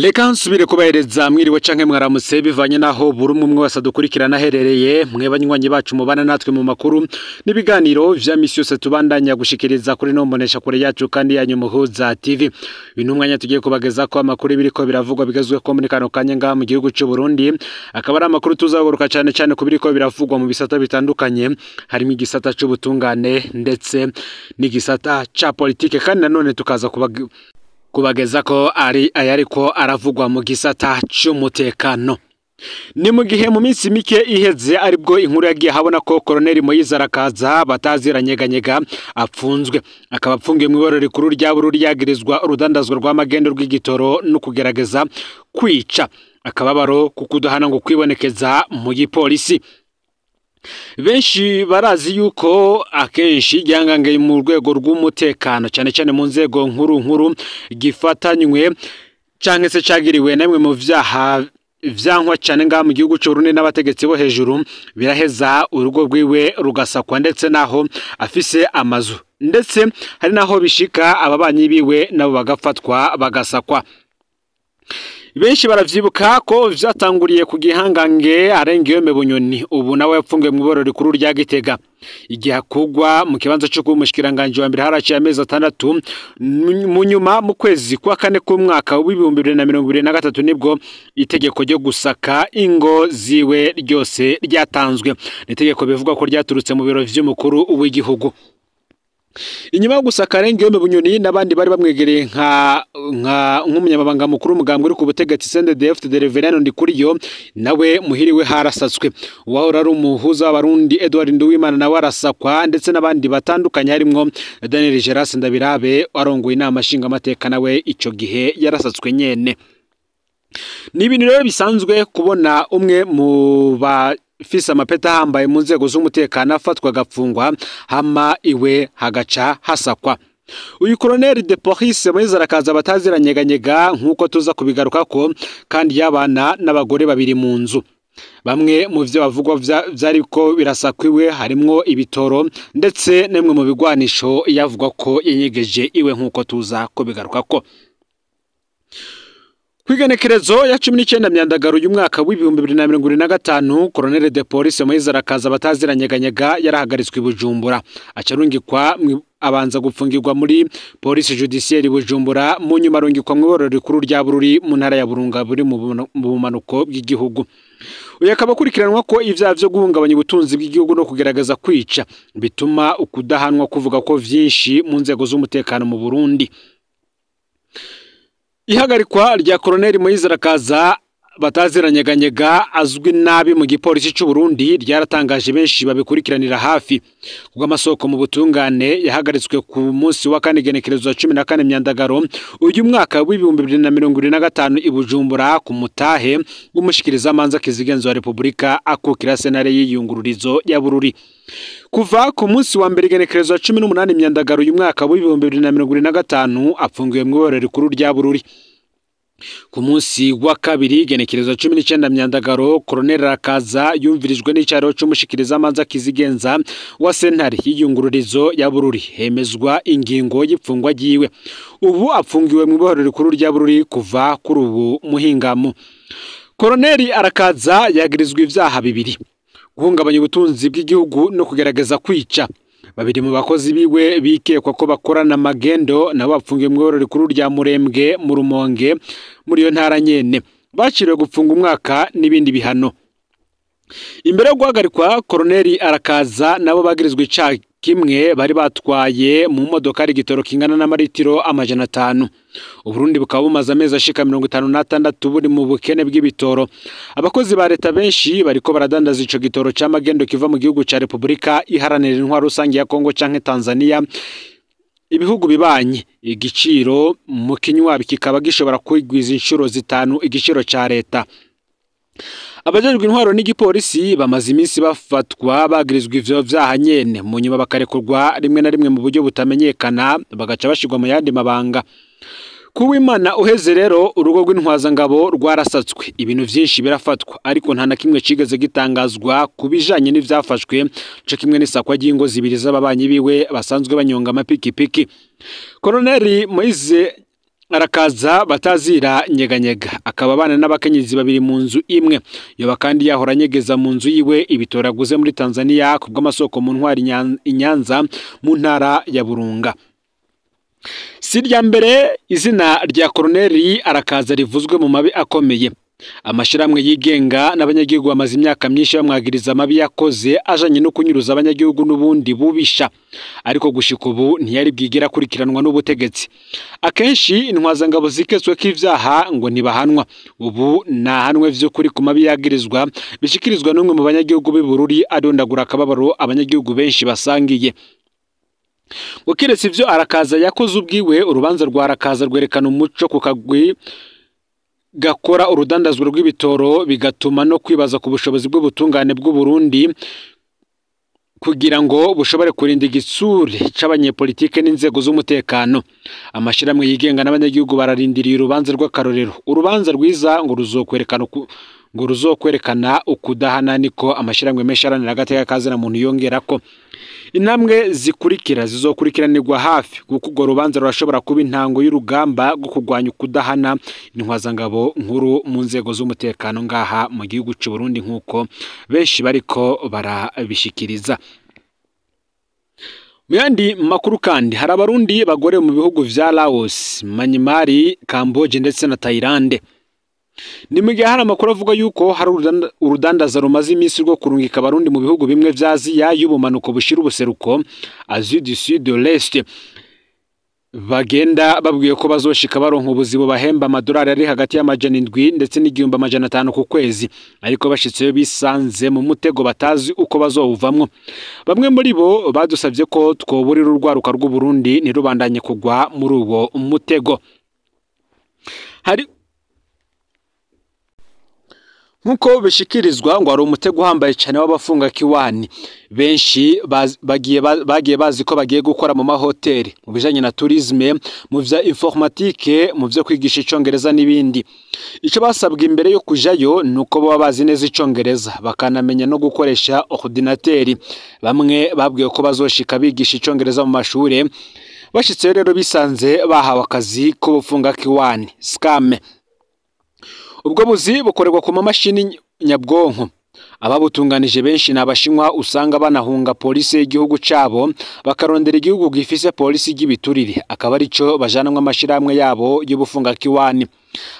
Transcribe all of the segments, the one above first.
Reka nsubire kubahereza mwiriwe canke mwaramutse bivanye naho buri umwe wese adukurikirana aherereye mwe banywanyi bacu mubana natwe mu makuru n'ibiganiro vya misi yose tubandanya gushikiriza kuri no mbonesha kure yacu kandi yanyu Muhuza TV. Bintu mwanya tugiye kubageza ko amakuru biriko biravugwa bigezwe ko muri kano kanya ngaha mu gihugu cy'u Burundi, akaba ari amakuru tuzaguruka cyane cyane ku biriko biravugwa mu bisata bitandukanye, harimo igisata c'ubutungane ndetse n'igisata ca politike, kandi nanone tukaza kubageza ko ari ayariko aravugwa mu gisata cy'umutekano. Ni mu gihe mu minsi mike iheze aribwo inkuru yagiye habona ko Colonel Moise Arakaza bataziranyeganyega apfunzwe, akaba apfungiye mu iboro rikuru rya Bururi yagirizwa urudandazwa rw'amagendo rw'igitoro no kugerageza kwica, akababaro kukudahana ngo kwibonekeza mu gipolisi. Benshi barazi yuko akenshi ryangangaye mu rwego rw'umutekano cyane cyane mu nzego nkuru gifatanywe canke se cagiriwe namwe mu vyaha vyankwa cyane ngaha mu gihugu cy'u Burundi n'abategetsi bo hejuru, biraheza urugo rwiwe rugasakwa ndetse naho afise amazu, ndetse hari naho bishika ababanyi biwe nabo bagafatwa bagasakwa. Benshi baravyibuka ko vyatanguriye ku gihangange Arengiyome Bunyoni, ubu nawe yapfungiwe mu iboro rikuru rya Gitega igihe akugwa mu kibanza cyo kumushikiranganje wa mbere haraciye amezi 6 mu nyuma mu kwezi kwa kane k'umwaka w'2023 nibwo itegeko ryo gusaka ingo ziwe ryose ryatanzwe. Itegeko bivuga ko ryaturutse mu biro vy'umukuru w'igihugu. Inyuma yo gusaka Arengiyome Bunyoni n'abandi bari bamwegereye nk'umunyamabanga mukuru umugambwe uri ku butegetsi CNDD-FDD Reverend Ndikuriyo, nawe muhiriwe harasatswe. Uwahora ari umuhuza w'abarundi Edouard Nduwimana nawe arasakwa, ndetse n'abandi batandukanye harimo Daniel Geras Ndabirabe warongoye inama nshingamateka nawe ico gihe yarasatswe nyene. Ni ibintu rero bisanzwe kubona umwe mu fisa amapeta hambaye mu nzego z'umutekano afatwa gapfungwa hama iwe hagaca hasakwa. Uyu Colonel de Police Moise Arakaza bataziranyeganyega nkuko tuza kubigaruka ko kandi yabana n'abagore babiri mu nzu. Bamwe mu vyo bavugwa vyariko birasakwiwe harimo ibitoro ndetse nemwe mu bigwanisho yavugwa ko yenyegeje iwe nkuko tuza kubigaruka ko. Kwigenekerezo ya 19 myandagaro y'umwaka w'2025 Colonel de Police Moise Arakaza bataziranyeganyega yarahagaritswe Bujumbura, acarungikwa abanza gupfungirwa muri Police Judiciaire Bujumbura, mu nyuma arungikwa mu iboro rikuru rya Bururi mu ntara ya Burunga buri mu bumanuko bw'igihugu. Uyu akaba akurikiranwa ko ivyaha vyo guhungabanya ubutunzi bw'igihugu no kugerageza kwica bituma ukudahanwa kuvuga ko vyinshi mu nzego z'umutekano mu Burundi. Ihagarikwa rya Colonel Moise Arakaza bataziranyeganyega azwi nabi mu gipolisi cy'u Burundi ryaratangaje benshi babikurikiranira hafi. Kuko amasoko mu butungane yahagaritswe ku munsi wa kane genekerezo 14 myandagaro uyu mwaka w'2025 ibujumbura ku mutahe w'umushikiriza manza kizigenzo wa Republika akukira senare y'iyungururizo ya Bururi. Kuva ku munsi wa mbere genekerezo 18 myandagaro uyu mwaka w'2025 apfungiwe mu iboro rikuru rya Bururi. Ku munsi wa kabiri genekerezo 19 myandagaro Colonel Arakaza yumvirijwe n'icaro cy'umushikiriza manza kizigenza wa sentare y'iyungururizo ya Bururi, hemezwa ingingo y'ipfungwa giwe. Ubu apfungiwe mu iboro rikuru rya Bururi kuva kuri ubu muhingamo. Colonel Arakaza yagirizwe ivyaha bibiri: guhungabanya ubutunzi bw'igihugu no kugerageza kwica. Babiri mu bakozi biwe bikekwa ko bakorana magendo nabo bapfungiye mu iboro rikuru rya Murembwe mu Rumonge muri yo ntara nyene, baciriwe gupfunga umwaka n'ibindi bihano. Imbere yo guhagarikwa Colonel Arakaza nabo bagirizwe icaha kimwe, bari batwaye mu modoka y'igitoro kingana n'amaritiro 500. Uburundi bukaba bumaze amezi ashika 56 buri mu bukene bw'ibitoro. Abakozi ba leta benshi bariko baradandaza ico gitoro c'amagendo kiva mu gihugu ca Republika iharanira intwaro rusangi ya Kongo canke Tanzania. Ibihugu bibanye igiciro mu kinywa bikaba gishobora kwigwiza inshuro 5 igiciro ca leta. Abajejwe intwaro n'igipolisi bamaze iminsi bafatwa bagirizwa ivyo vyaha nyene, mu nyuma bakarekurwa rimwe na rimwe mu buryo butamenyekana bagaca bashirwa mu yandi mabanga. Kuwimana uheze rero urugo rw'intwazangabo rwarasatswe, ibintu vyinshi birafatwa ariko nta na kimwe cigeze gitangazwa kubijanye n'ivyafashwe, cyo kimwe n'isakwa ry'ingo zibiri z'ababanyi biwe basanzwe banyonga amapikipiki. Colonel Moise arakaza batazira nyeganyega, akaba abana n'abakenyezi babiri mu nzu imwe. Yoba kandi yahora anyegeza mu nzu yiwe ibitoraguze muri Tanzania kubw'amasoko mu ntwari Inyanza mu ntara ya Burunga. Si rya mbere izina rya Koloneli Arakaza rivuzwe mu mabi akomeye. Amashiramwe yigenga n'abanyagihugu bamaze imyaka myinshi bamwagiriza amabi yakoze ajanye no kunyuruza abanyagihugu n'ubundi bubisha, ariko gushika ubu ntiyari bwigira kurikiranwa n'ubutegetsi. Akenshi intwazangabo ziketswe k'ivyaha ngo ntibahanwa. Ubu nahanwe vy'ukuri ku mabi yagirizwa bishikirizwa n'umwe mu banyagihugu b'i Bururi adondagura akababaro abanyagihugu benshi basangiye. Ukiretse ivyo Arakaza yakoze ubwiwe, urubanza rwa Arakaza rwerekana umuco ku kagwi gakora urudandazwa rw'ibitoro, bigatuma no kwibaza ku bushobozi bw'ubutungane bw'u Burundi kugira ngo bushobore kurinda igitsure c'abanyepolitike n'inzego z'umutekano. Amashiramwe yigenga n'abanyagihugu bararindiriye urubanza rw'akarorero, urubanza rwiza ngo ruzokwerekana ukudahana, niko amashiramwe menshi aranira agateka kazina muntu yongerako. Intambwe zikurikira zizokurikiranirwa hafi kuko urwo rubanza rurashobora kuba intango y'urugamba rwo kurwanya ukudahana intwazangabo nkuru mu nzego z'umutekano ngaha mu gihugu cy'u Burundi nk'uko benshi bariko barabishikiriza. Mu yandi makuru kandi hari abarundi bagore mu bihugu vya Laos, Myanmar, Cambodia ndetse na Thailand. Ni mu gihe hari amakuru avuga yuko hari urudandaza rumaze iminsi rwo kurungika abarundi mu bihugu bimwe vya Aziya y'ubumanuko bushira ubuseruko, Asie du Sud de l'Est. Bagenda babwiye ko bazoshika baronka ubuzibo bahemba amadolari ari hagati y'amajana 7 ndetse n'500 ku kwezi, ariko bashitseyo bisanze mu mutego batazi uko bazowuvamwo. Bamwe muri bo badusavye ko twoburira urwaruka rw'u Burundi ntirubandanye kugwa muri uwo mutego. Nkuko bishikirizwa ngo ari umutego uhambaye cyane w'abafunga kiwani. Benshi bagiye bazi ko bagiye gukora mu mahoteli, mu bijanye na tourisme, mu vya informatique, mu vyo kwigisha icongereza n'ibindi. Ico basabwa imbere yo kujayo nuko baba bazi neza icongereza, bakanamenya no gukoresha ordinateri. Bamwe babwiye ko bazoshika bigisha icongereza mu mashure, bashitse rero bisanze bahawe akazi ko bufunga kiwani, scam. Ubwo buzi bukorerwa ku mamashini nyabwonko. Ababutunganije benshi n'abashinwa usanga banahunga polisi y'igihugu cabo bakarondera igihugu gifise polisi y'ibiturire, akaba arico bajanamwe amashiramwe yabo y'ubufunga kiwani.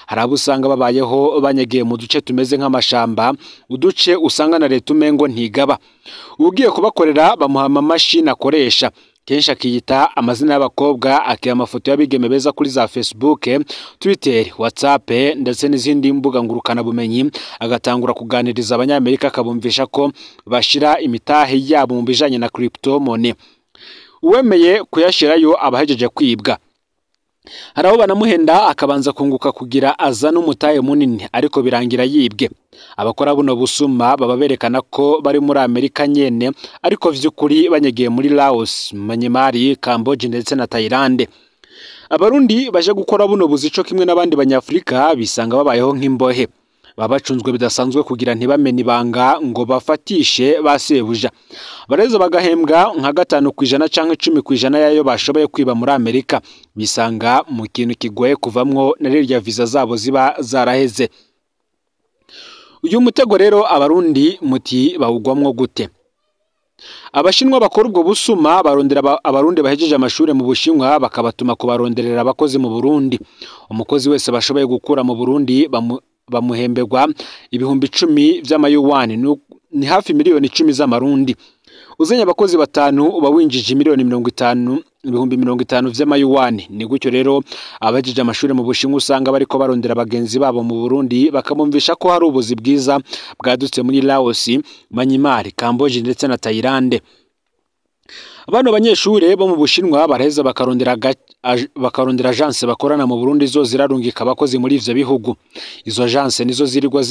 Hari abo usanga babayeho banyegeye mu duce tumeze nk'amashamba, uduce usanga na leta umengo ntigaba. Ugiye kubakorera bamuha amamashini akoresha, kenshi akiyita amazina y'abakobwa, akiha amafoto y'abigeme beza kuri za Facebook, Twitter, WhatsApp ndetse n'izindi mbuga ngurukana bumenyi, agatangura kuganiriza abanyamerika akabumvisha ko bashira imitahe yabo mu bijanye na crypto money. Uwemeye kuyashirayo abahejeje kwibwa. Hari aho banamuhenda akabanza kunguka kugira azana umutahe munini, ariko birangira yibwe. Abakora buno busuma baba berekana ko bari muri Amerika nyene, ariko vy'ukuri banyegeye muri Laos, Myanmar, Cambodia ndetse na Thailand. Abarundi baje gukora buno buzico kimwe n'abandi banyafrika bisanga babayeho nk'imbohe. Babacunzwe bidasanzwe kugira ntibamene ibanga ngo bafatishe basebuja. Bareza bagahembwa nka 5% canke 10% yayo bashoboye kwiba muri Amerika. Bisanga mu kintu kigoye kuvamwo na rya visa zabo ziba zaraheze. Uyu mutego rero abarundi muti bawugwamwo gute? Abashinwa bakora ubwo busuma barondera abarundi bahejeje amashure mu Bushinwa bakabatuma kubaronderera abakozi mu Burundi. Umukozi wese bashoboye gukura mu Burundi bamuhemberwa ibihumbi 10 vy'amayuwani, ni hafi miliyoni 10 z'amarundi. Uzenya abakozi batanu uba winjije miliyoni 50, ibihumbi 50 vy'amayuwani. Ni gutyo rero abahejeje amashure mu Bushinwa usanga bariko barondera bagenzi babo mu Burundi bakamumvisha ko hari ubuzi bwiza bwadutse muri Laos, Myanmar, Cambodia ndetse na Thailand. Abano banyeshure bo mu Bushinwa baraheza bakarondera agence bakorana mu Burundi zo zirarungika abakozi muri ivyo bihugu. Izo agence nizo zirirwa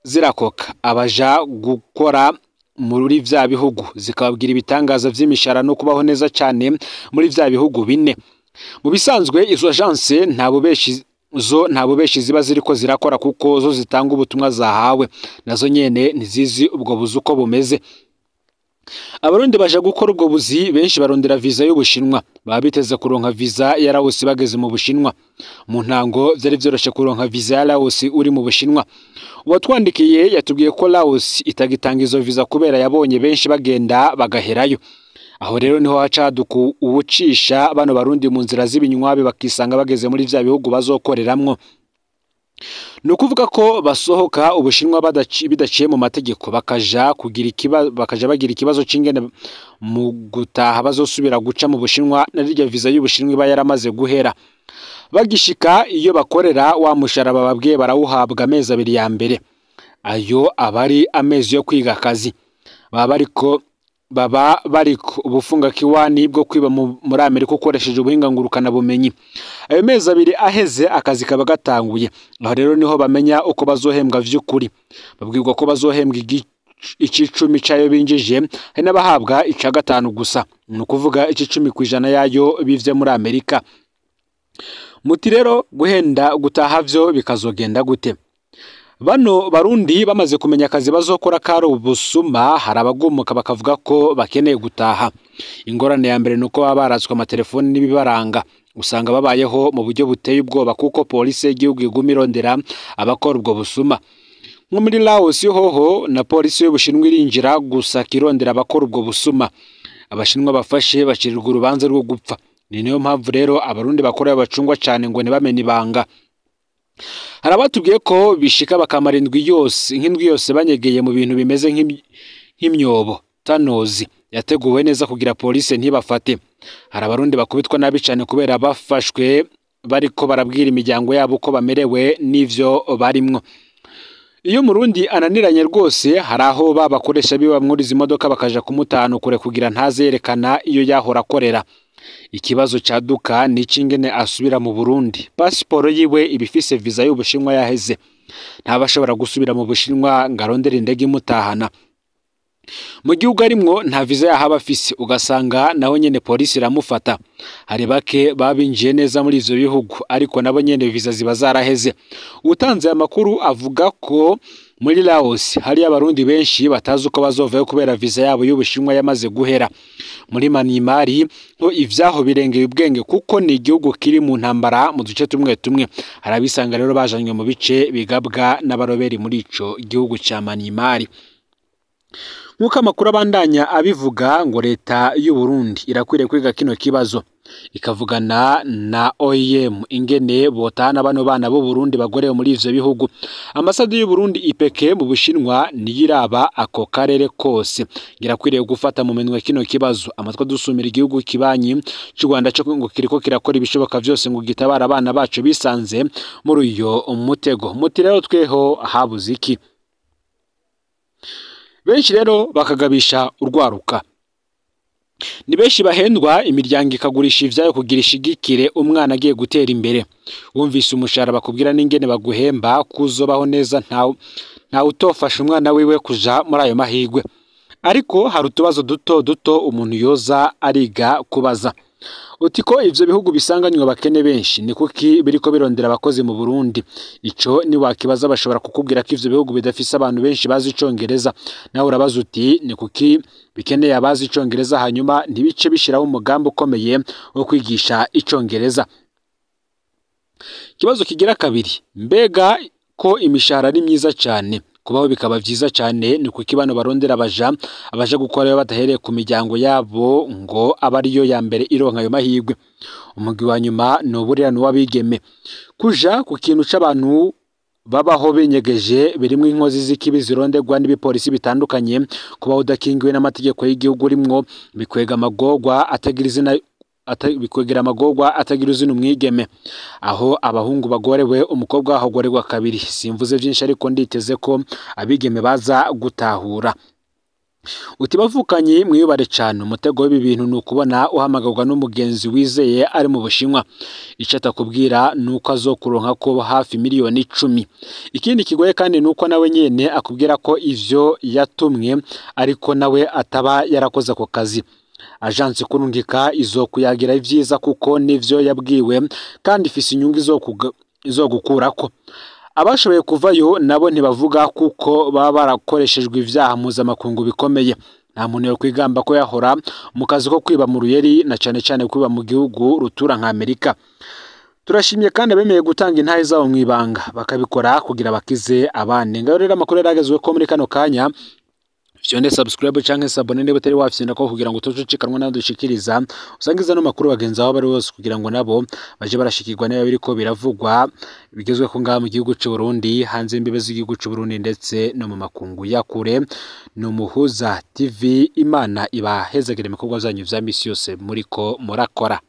zirakoka abaja gukora muri vya bihugu, zikababwira ibitangaza vy'imishara no kubaho neza cyane muri vya bihugu bine. Mu bisanzwe izo agence nta bubeshi ziba ziriko zirakora kuko zo zitanga ubutumwa zahawe, nazo nyene ntizizi ubwo buzi uko bumeze. Abarundi baje gukora ubwo buzi benshi barondera visa y'Ubushinwa baba biteze kuronka visa ya Laos bageze mu Bushinwa. Mu ntango vyari vyoroshe kuronka visa ya Laos uri mu Bushinwa. Uwatwandikiye yatubwiye ko Laos itagitanga izo visa kubera yabonye benshi bagenda bagaherayo. Aho rero niho hacaduka ubucisha bano Barundi mu nzira z'ibinywabi bakisanga bageze muri vya bihugu bazokoreramwo. Nukuvuga ko basohoka Ubushinwa bidaciye mu mategeko bakaja bagira ikibazo c'ingene mu gutaha bazosubira guca mu Bushinwa narirya visa y'Ubushinwa iba yaramaze guhera. Bagishika iyo bakorera wa mushara bababwiye barawuhabwa amezi 2 ya mbere. Ayo abari amezi yo kwiga akazi. Baba bariko ubufunga kiwani bwo kwiba muri Amerika ukoresheje ubuhinga ngurukana bumenyi. Ayo mezi 2 aheze akazi kaba gatanguye. Aho rero niho bamenya uko bazohembwa vy'ukuri. Babwirwa ko bazohembwa icicumi cayo binjije hari n'abahabwa ica 5 gusa. Nukuvuga icicumi kwijana yayo bivye muri Amerika. Muti rero guhenda gutaha vyo bikazogenda gute? Bano Barundi bamaze kumenya akazi bazokora karo ubusuma harabagumuka bakavuga ko bakeneye gutaha. Ingorane ya mbere nuko baba baratswe amatelefoni n'ibibaranga. Usanga babayeho mu buryo buteye ubwoba kuko polisi y'igihugu iguma irondera abakora ubwo busuma. Nko muri Laos hoho na polisi y'Ubushinwa irinjira gusa kirondera abakora ubwo busuma. Abashinwa bafashe bacirirwa urubanza rwo gupfa. Ni niyo mpamvu rero Abarundi bakora bacungwa cyane ngo ntibamenye ibanga. Harabatubwiye ko bishika bakamara indwi yose banyegeye mu bintu bimeze nk'imyobo tanozi yateguwe neza kugira polisi ntibafate. Hari Abarundi bakubitwa nabi cyane kubera bafashwe bariko barabwira imiryango yabo ko bamerewe n'ivyo barimwo. Iyo Murundi ananiranye rwose hari aho babakoresha bibamwuriza imodoka bakaja kumutahana kure kugira ntazerekana iyo yahora akorera. Ikibazo caduka ni cingene asubira mu Burundi. Pasiporo yiwe ibifise visa y'Ubushinwa yaheze. Ntabashobora gusubira mu Bushinwa ngarondera indege imutahana. Mu gihugu arimwo nta visa yahaba afise ugasanga naho nyene polisi iramufata. Hari bake babinjiye neza muri ivyo bihugu ariko nabo nyene visa ziba zaraheze. Utanze amakuru avuga ko muri Laos hari Abarundi benshi batazi uko bazovayo kubera visa yabo y'Ubushinwa yamaze guhera. Muri Myanmar ho ivyaho birengeye ubwenge kuko ni igihugu kiri mu ntambara mu duce tumwe. Harabisanga rero bajanywe mu bice bigabwa n'abaroberi muri ico gihugu ca Myanmar. Nkuko amakuru abandanya abivuga ngo leta y'u Burundi irakwiriye kwiga kino kibazo ikavugana na OIM ingene botana bano bana bo Burundi bagorewe muri ivyo bihugu. Ambasade y'u Burundi IPK mu Bushinwa niyiraba ako karere kose irakwiriye gufata mu menwe kino kibazo. Amatwa dusumira igihugu kibanyi cy'u Rwanda cyo ngo kiriko kirakora ibishoboka vyose ngo gitabara abana bacu bisanze muri uyo mutego. Muti rero tweho habuze iki? Benshi rero bakagabisha urwaruka. Ni benshi bahendwa imiryango ikagurisha ivyayo kugira ishigikire umwana agiye gutera imbere. Wumvise umushara bakubwira n'ingene baguhemba kuzobaho neza nta utofasha umwana wiwe kuja muri ayo mahigwe. Ariko hari utubazo duto umuntu yoza ariga kubaza. Utiko ivyo bihugu bisanganywe bakene benshi ni kuki biriko birondera abakozi mu Burundi? Ico ni wakibaza bashobora kukubwira ko ivyo bihugu bidafise abantu benshi bazi icongereza. Nawe urabaza uti ni kuki bikeneye abazi icongereza hanyuma ntibice bishiraho umugambi ukomeye wo kwigisha icongereza. Kibazo kigira kabiri, mbega ko imishahara ari myiza cyane kubaho bikaba vyiza cyane ni kuki bano barondera abaje gukora badahereye ku miryango yabo ngo abariyo ya mbere ironka ayo mahigwe. Umugwi wa nyuma no burirano wabigeme kuja ku kintu c'abantu babaho benyegeje birimwe inkozi z'ikibi zironderwa n'ibipolisi bitandukanye kubaho udakingiwe n'amategeko y'igihugu rimwo bikwega amagorwa atagira izina umwigeme. Aho abahungu bagorewe umukobwa ahogorerwa kabiri. Simvuze byinshi ariko nditeze ko abigeme baza gutahura. Uti bavukanye mwiyubare cyane umutego w'ibi bintu nukubona uhamagarwa n'umugenzi wizeye ari mu Bushinwa. Ico atakubwira nuko azokuronka ko hafi miliyoni 10. Ikindi kigoye kandi nuko nawe nyene akubwira ko ivyo yatumwe ariko nawe ataba yarakoze ako kazi. Agence kurungika izokuyagira ivyiza kuko nivyo yabwiwe kandi ifise inyungu izogukurako. Abashoboye kuvayo nabo ntibavuga kuko baba barakoreshejwe ivyaha mpuzamakungu bikomeye. nta muntu yo kwigamba ko yahora mu kazi ko kwiba mu ruyeri na cane cane kwiba mu gihugu rutura nka Amerika. Turashimye kandi abemeye gutanga intahe zabo mwibanga bakabikora kugira bakize abandi. Ngaho rero amakuru yaragezwe ko muri kano kanya Fyonde subscribe canke sabone niba utari wafyenda ko kugira ngo tuzucikanwa nabo dushikiriza usangiza no makuru bagenza aho bari bose kugira ngo nabo baje barashikirwa niba biriko biravugwa bigezwe ko ngaha mu gihugu cy'u Burundi hanze imbibe z'igihugu cy'u Burundi ndetse no mu makungu ya kure. No Muhuza TV, Imana ibahezagire ibikorwa zanyu vya misi yose muriko murakora.